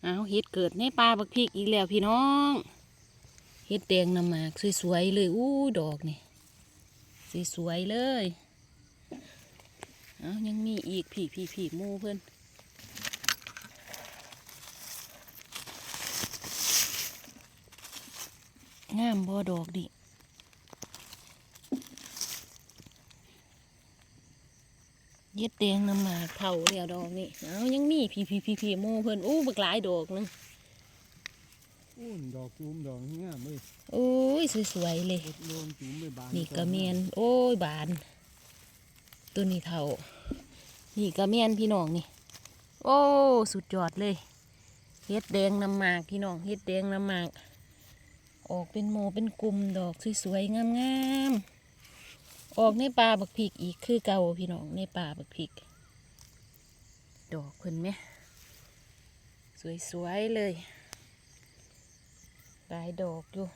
เอาเห็ดเกิดในป่าบักพริกอีกแล้วพี่น้องเห็ดแดงน้ำหมากสวยๆเลยอู้ดอกนี่สวยๆเลยเอายังมีอีกพี่หมูเพิ่นงามบ่ดอกดิเห็ดแดงน้ำหมากเผาแล้วดอกนี่เอายังมีพี่หมูเพิ่นอู้บักหลายดอกนึงดอกจูมดอกงามเลยโอ้ยสวยๆเลยนี่กระเมียนโอ้ยบานตัวนี้เท่านี่กระเมียนพี่น้องนี่โอ้สุดยอดเลยเห็ดแดงน้ำหมากพี่น้องเห็ดแดงน้ำหมากออกเป็นโมเป็นกลุ่มดอกสวยๆงามๆออกในป่าบักพริกอีกคือเก่าพี่น้องในป่าบักพริกดอกเพิ่นไหมสวยๆเลยหลายดอกอยู่